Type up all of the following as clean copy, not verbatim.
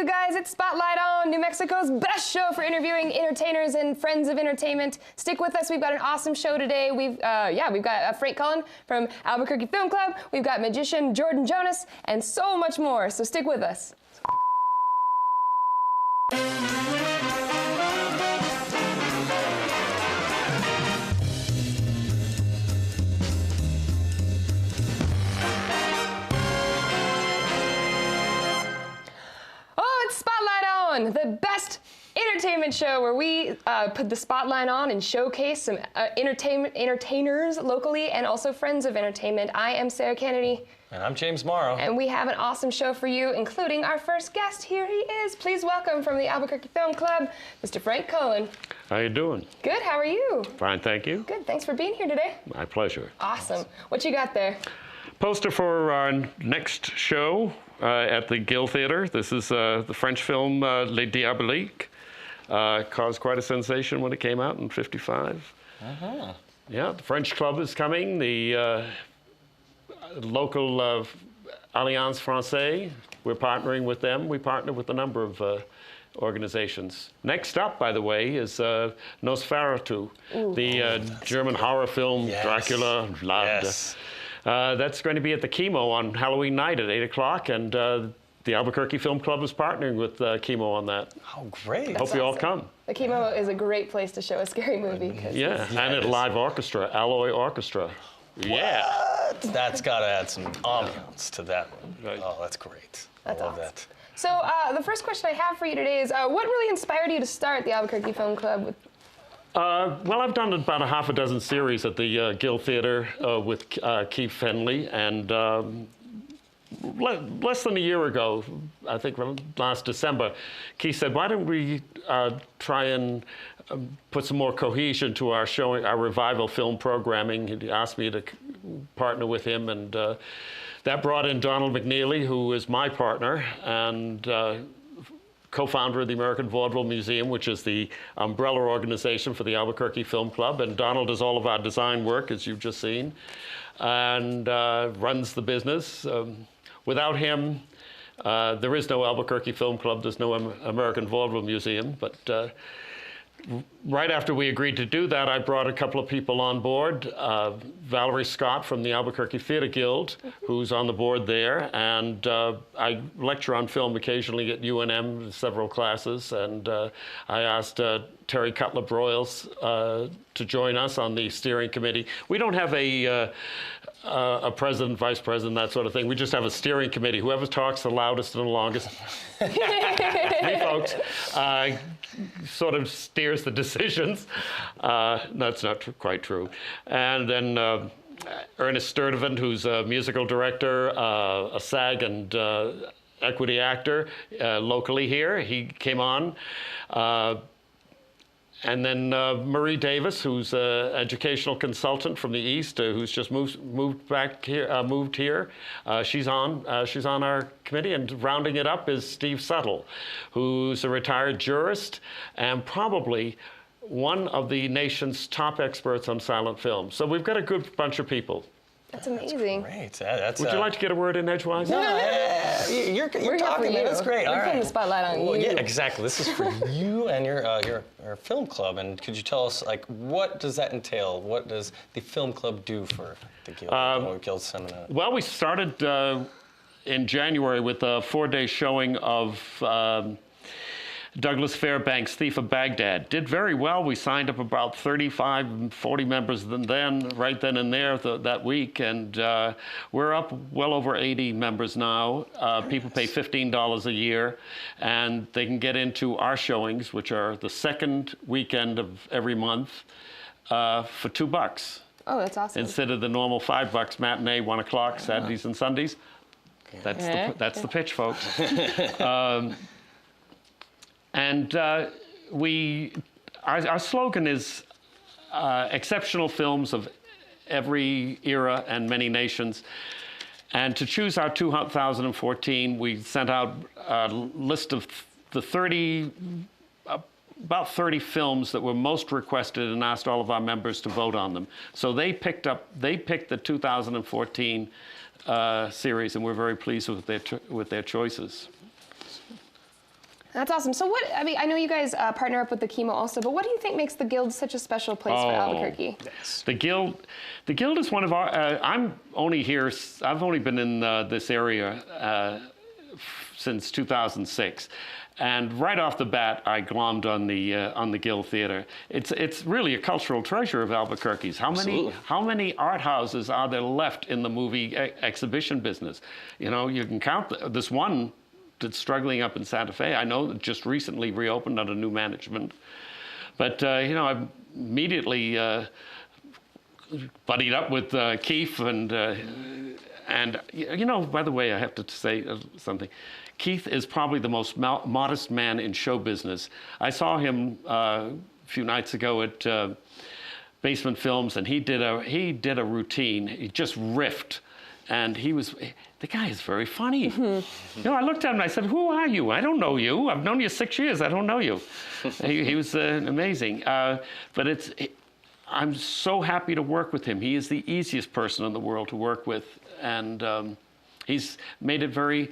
you guys? It's Spotlight on, New Mexico's best show for interviewing entertainers and friends of entertainment. Stick with us. We've got an awesome show today. We've got Frank Cullen from Albuquerque Film Club. We've got magician Jordan Jonas and so much more. So stick with us. The best entertainment show where we put the spotlight on and showcase some entertainers locally and also friends of entertainment. I am Sarah Kennedy. And I'm James Morrow. And we have an awesome show for you, including our first guest. Here he is. Please welcome from the Albuquerque Film Club, Mr. Frank Cullen. How you doing? Good, how are you? Fine, thank you. Good, thanks for being here today. My pleasure. Awesome. What you got there? Poster for our next show at the Guild Theater. This is the French film Les Diaboliques. Caused quite a sensation when it came out in '55. Yeah, the French Club is coming. The local Alliance Française, we're partnering with them. We partner with a number of organizations. Next up, by the way, is Nosferatu, the German horror film, yes. Dracula, loved. Yes. That's going to be at the Chemo on Halloween night at 8 o'clock, and the Albuquerque Film Club is partnering with Chemo on that. Oh, great. Hope you all come. The Chemo is a great place to show a scary movie. Yeah, and a live orchestra, Alloy Orchestra. Yeah. What? That's got to add some ambiance to that one. Right. Oh, that's great. That's I love awesome. that. So the first question I have for you today is, what really inspired you to start the Albuquerque Film Club? Well, I've done about a half a dozen series at the Guild Theater with Keith Fenley, and less than a year ago, I think last December, Keith said, why don't we try and put some more cohesion to our showing, our revival film programming. He asked me to partner with him, and that brought in Donald McNeely, who is my partner, and co-founder of the American Vaudeville Museum, which is the umbrella organization for the Albuquerque Film Club. And Donald does all of our design work, as you've just seen, and runs the business. Without him, there is no Albuquerque Film Club, there's no American Vaudeville Museum. But right after we agreed to do that, I brought a couple of people on board. Valerie Scott from the Albuquerque Theater Guild, who's on the board there. And I lecture on film occasionally at UNM, several classes. And I asked Terry Cutler-Broyles to join us on the steering committee. We don't have a president, vice president, that sort of thing. We just have a steering committee. Whoever talks the loudest and the longest, me folks, sort of steers the decisions. That's not quite true. And then Ernest Sturdivant, who's a musical director, a SAG and equity actor locally here, he came on. And then Marie Davis, who's an educational consultant from the East, who's just moved here. She's on our committee, and rounding it up is Steve Suttle, who's a retired jurist and probably one of the nation's top experts on silent film. So we've got a good bunch of people. That's amazing. That's great. Would you like to get a word in edgewise? No, you're talking. That's great. We're putting the spotlight on you. Yeah, exactly. This is for you and your film club. And could you tell us, like, what does that entail? What does the film club do for the Guild? Guild seminar? Well, we started in January with a 4-day showing of Douglas Fairbanks' Thief of Baghdad. Did very well. We signed up about 35, 40 members right then and there that week, and we're up well over 80 members now. People pay $15 a year, and they can get into our showings, which are the second weekend of every month, for $2. Oh, that's awesome. Instead of the normal $5 matinee, 1 o'clock, Saturdays and Sundays. That's the pitch, folks. And our slogan is exceptional films of every era and many nations. And to choose our 2014, we sent out a list of the about 30 films that were most requested and asked all of our members to vote on them. So they picked the 2014 series, and we're very pleased with their choices. That's awesome. So what, I mean, I know you guys partner up with the Chemo also, but what do you think makes the Guild such a special place for Albuquerque? The Guild is one of our, I've only been in this area since 2006. And right off the bat, I glommed on the Guild Theater. It's really a cultural treasure of Albuquerque's. How many art houses are there left in the movie exhibition business? You know, you can count this one that's struggling up in Santa Fe. I know that just recently reopened under new management. But, you know, I've immediately buddied up with Keith and you know, by the way, I have to say something. Keith is probably the most modest man in show business. I saw him a few nights ago at Basement Films, and he did a routine. He just riffed. And the guy is very funny. You know, I looked at him and I said, "Who are you? I don't know you. I've known you 6 years. I don't know you." He was amazing. But I'm so happy to work with him. He is the easiest person in the world to work with. And he's made it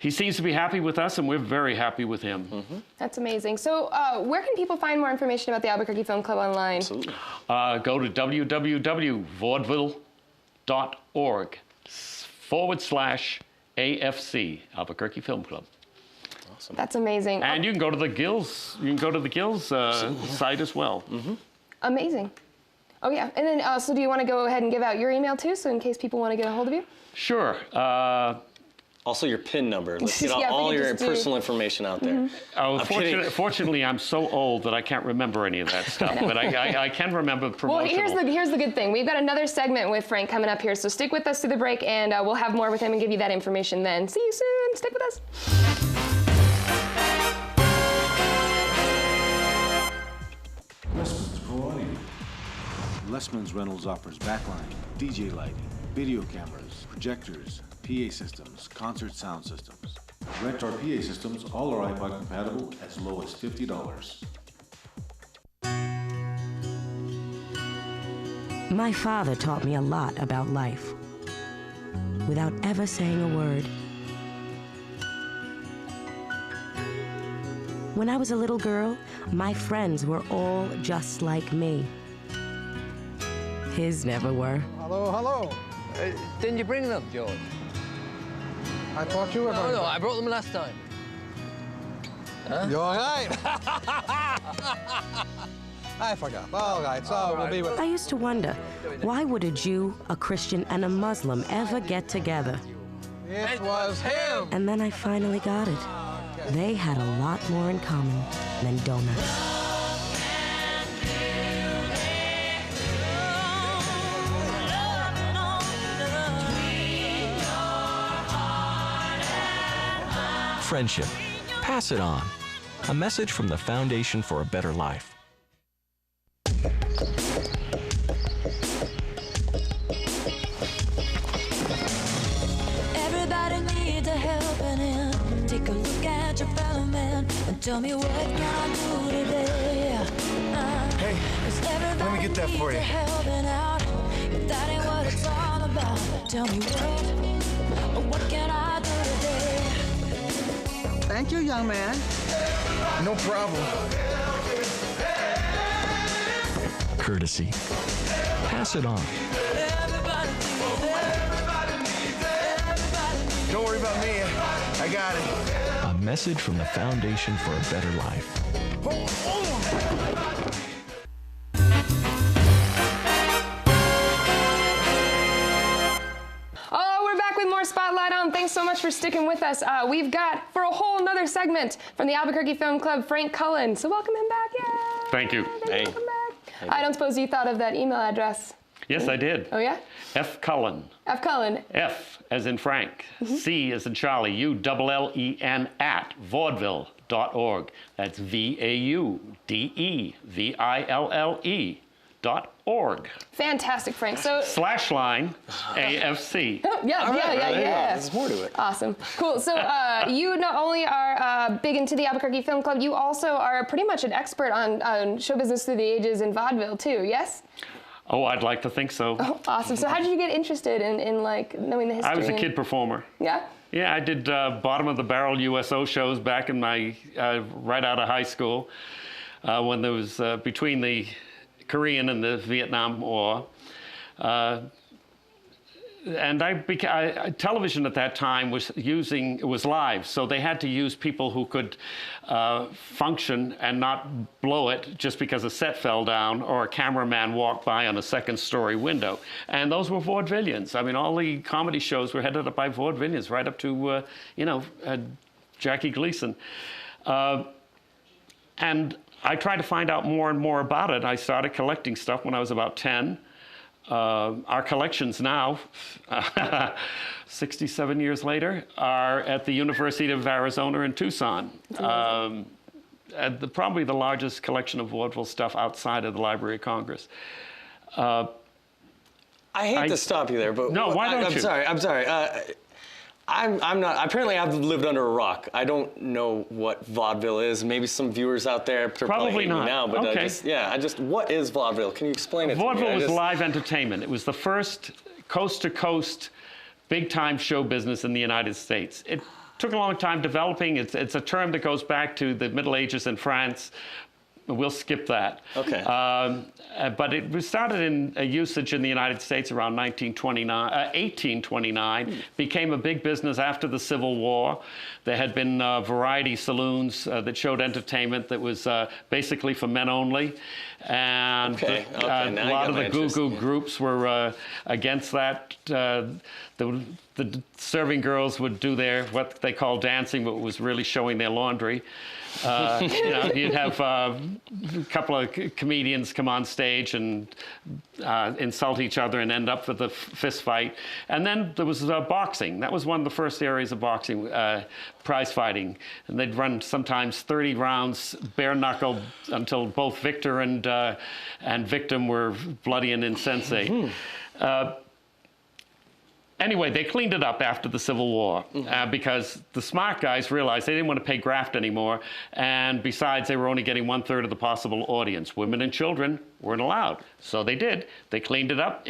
he seems to be happy with us, and we're very happy with him. That's amazing. So where can people find more information about the Albuquerque Film Club online? Absolutely. Go to www.vaudeville.org/AFC, Albuquerque Film Club. Awesome. That's amazing. And you can go to the Guild's. You can go to the Guild's site as well. Amazing. Oh yeah. And then, so do you want to go ahead and give out your email too, so in case people want to get a hold of you? Sure. Also, your PIN number. Let's get all your personal information out there. Oh, fortunately, I'm so old that I can't remember any of that stuff, but I can remember promotional. Well, here's the good thing. We've got another segment with Frank coming up here, so stick with us through the break, and we'll have more with him and give you that information then. See you soon. Stick with us. Lessman's Variety. Lessman's Reynolds offers backline, DJ lighting, video cameras, projectors, PA systems, concert sound systems. Rent our PA systems, all are iPod compatible, as low as $50. My father taught me a lot about life, without ever saying a word. When I was a little girl, my friends were all just like me. His never were. Hello, hello. Didn't you bring them, George? I thought you were going No, I brought them last time. Huh? You're all right. I forgot. All right, so we'll be with... I used to wonder, why would a Jew, a Christian, and a Muslim ever get together? It was him. And then I finally got it. They had a lot more in common than donuts. Friendship. Pass it on. A message from the Foundation for a Better Life. Everybody needs a helping hand. Take a look at your fellow man and tell me what can I do today. Hey, let me get that for you. Out. If that ain't what it's all about, tell me what can I do today? Thank you, young man. No problem. Courtesy. Pass it on. Don't worry about me. I got it. A message from the Foundation for a Better Life. Spotlight on. Thanks so much for sticking with us. We've got, for a whole nother segment, from the Albuquerque Film Club, Frank Cullen. So welcome him back. Yay! Thank you. Hey. Welcome back. I don't suppose you thought of that email address. Yes, I did. Oh, yeah? F. Cullen. F. Cullen. F as in Frank. C as in Charlie. ULLEN @ vaudeville.org. That's VAUDEVILLE.org. Fantastic, Frank. So /line AFC. yeah. There's more to it. Awesome. Cool. So you not only are big into the Albuquerque Film Club, you also are pretty much an expert on show business through the ages in vaudeville too, yes? Oh, I'd like to think so. Oh, awesome. So how did you get interested in like knowing the history? I was a kid performer. Yeah? Yeah, I did bottom of the barrel USO shows back in my right out of high school when there was between the Korean and the Vietnam War. And television at that time was live, so they had to use people who could function and not blow it just because a set fell down or a cameraman walked by on a second-story window. And those were vaudevillians. I mean, all the comedy shows were headed up by vaudevillians, right up to Jackie Gleason. And I tried to find out more and more about it. I started collecting stuff when I was about 10. Our collections now, 67 years later, are at the University of Arizona in Tucson. Probably the largest collection of vaudeville stuff outside of the Library of Congress. I hate to stop you there, but no, why don't you? I'm sorry. I'm not. Apparently, I've lived under a rock. I don't know what vaudeville is. Maybe some viewers out there probably not now, but okay. What is vaudeville? Can you explain it? Vaudeville to me? was live entertainment. It was the first coast-to-coast, big-time show business in the United States. It took a long time developing. It's a term that goes back to the Middle Ages in France. We'll skip that. Okay. But it started in usage in the United States around 1829, became a big business after the Civil War. There had been variety saloons that showed entertainment that was basically for men only. And a lot of the goo-goo groups were against that. The serving girls would do what they call dancing, but was really showing their laundry. You'd have a couple of comedians come on stage and insult each other and end up with a fist fight. And then there was boxing. That was one of the first areas of boxing, prize fighting. And they'd run sometimes 30 rounds, bare knuckle, until both victor and victim were bloody and insensate. Anyway, they cleaned it up after the Civil War because the smart guys realized they didn't want to pay graft anymore. And besides, they were only getting 1/3 of the possible audience. Women and children weren't allowed. So they did. They cleaned it up.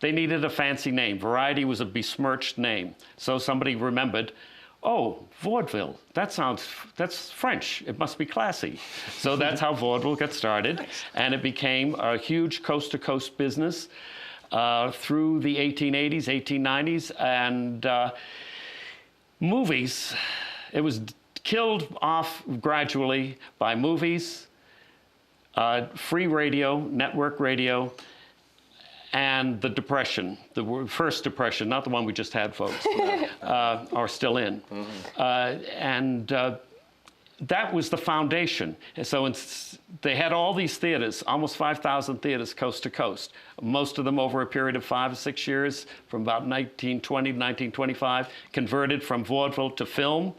They needed a fancy name. Variety was a besmirched name. So somebody remembered, oh, vaudeville. That's French. It must be classy. So that's how vaudeville got started. And it became a huge coast-to-coast business. Through the 1880s, 1890s, and movies. It was killed off gradually by movies, free radio, network radio, and the Depression, the first Depression, not the one we just had, folks, are still in. That was the foundation. So they had all these theaters, almost 5,000 theaters coast to coast, most of them over a period of 5 or 6 years, from about 1920 to 1925, converted from vaudeville to film. Okay.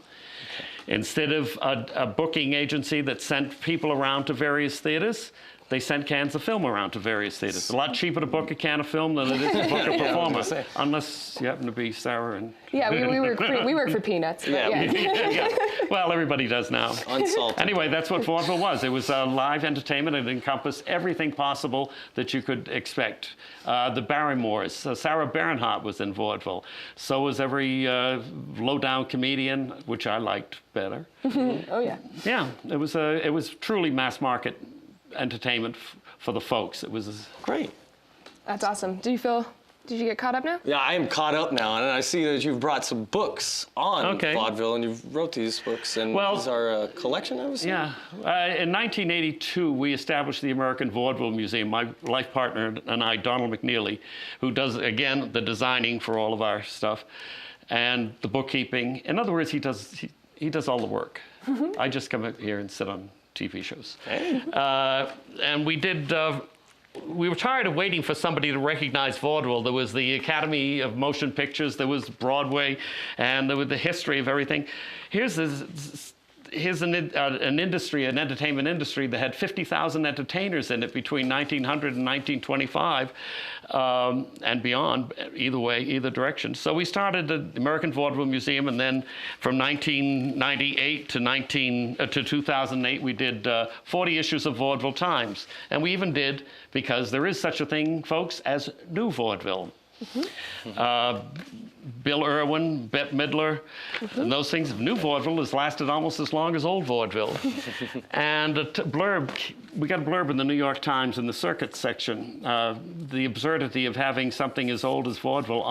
Instead of a booking agency that sent people around to various theaters, they sent cans of film around to various theaters. It's a lot cheaper to book a can of film than it is to book a performer, unless you happen to be Sarah and... Yeah, we work for peanuts. Yeah. Well, everybody does now. Unsalted. Anyway, that's what vaudeville was. It was live entertainment. It encompassed everything possible that you could expect. The Barrymores. Sarah Bernhardt was in vaudeville. So was every low-down comedian, which I liked better. Oh, yeah. Yeah, it was truly mass market entertainment for the folks. It was great. That's awesome. Did you get caught up now? Yeah, I am caught up now, and I see that you've brought some books on vaudeville, and you've wrote these books, and these are a collection, I was saying? Yeah. In 1982, we established the American Vaudeville Museum. My life partner and I, Donald McNeely, who does, again, the designing for all of our stuff, and the bookkeeping. In other words, he does all the work. I just come up here and sit on TV shows. Hey. And we were tired of waiting for somebody to recognize vaudeville. There was the Academy of Motion Pictures, there was Broadway, and there was the history of everything. Here's an industry, an entertainment industry that had 50,000 entertainers in it between 1900 and 1925 and beyond, either way, either direction. So we started the American Vaudeville Museum, and then from 1998 to 2008, we did 40 issues of Vaudeville Times. And we even did, because there is such a thing, folks, as new vaudeville. Bill Irwin, Bette Midler, and those things. New vaudeville has lasted almost as long as old vaudeville. And a blurb, we got a blurb in the New York Times in the circuit section, the absurdity of having something as old as vaudeville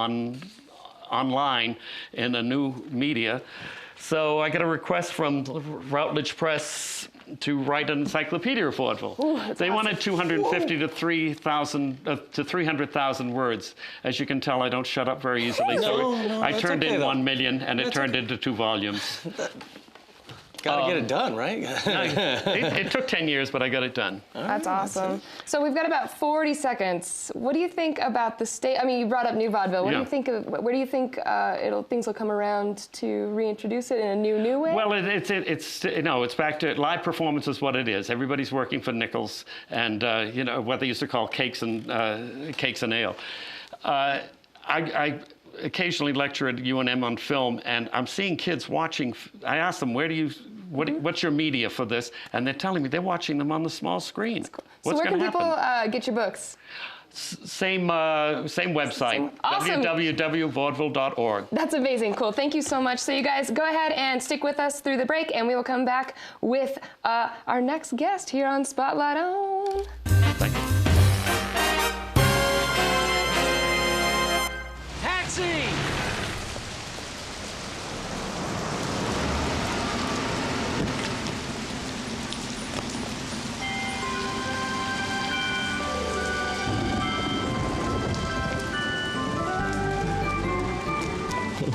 online in a new media. So I got a request from Routledge Press to write an encyclopedia of vaudeville. They wanted 250 to 300,000 words. As you can tell, I don't shut up very easily. So I turned in 1 million, and it turned into 2 volumes. Gotta get it done, right? It took 10 years, but I got it done. That's awesome. So we've got about 40 seconds. What do you think about the state? I mean, you brought up new vaudeville. What do you think of? Where do you think things will come around to reintroduce it in a new way? Well, it's back to live performance is what it is. Everybody's working for nickels, and you know what they used to call cakes and ale. I occasionally lecture at UNM on film, and I'm seeing kids watching. I ask them, what's your media for this? And they're telling me they're watching them on the small screen. Cool. So where can people get your books? Same website, awesome. www.vaudeville.org. That's amazing. Cool. Thank you so much. So you guys go ahead and stick with us through the break, and we will come back with our next guest here on Spotlight On. Thank you. Taxi!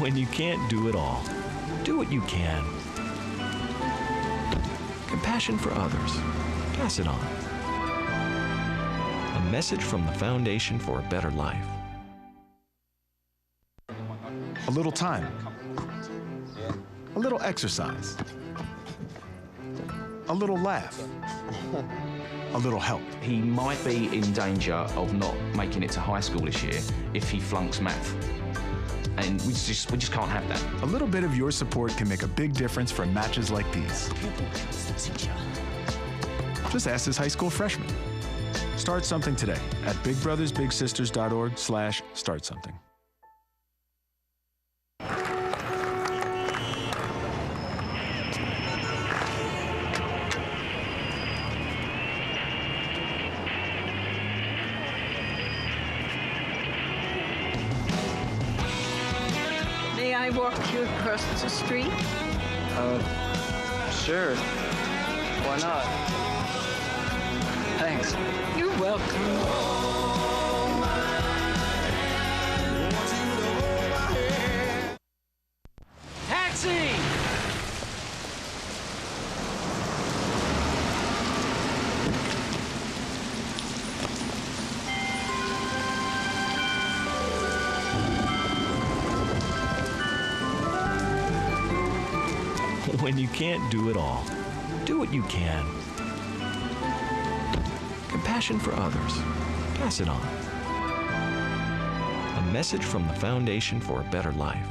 When you can't do it all, do what you can. Compassion for others. Pass it on. A message from the Foundation for a Better Life. A little time. A little exercise. A little laugh. A little help. He might be in danger of not making it to high school this year if he flunks math. And we just can't have that. A little bit of your support can make a big difference for matches like these. Just ask this high school freshman. Start something today at bigbrothersbigsisters.org/startsomething. May I walk you across the street? Sure. Why not? Thanks. You're welcome. Taxi! When you can't do it all, do what you can. Compassion for others. Pass it on. A message from the Foundation for a Better Life.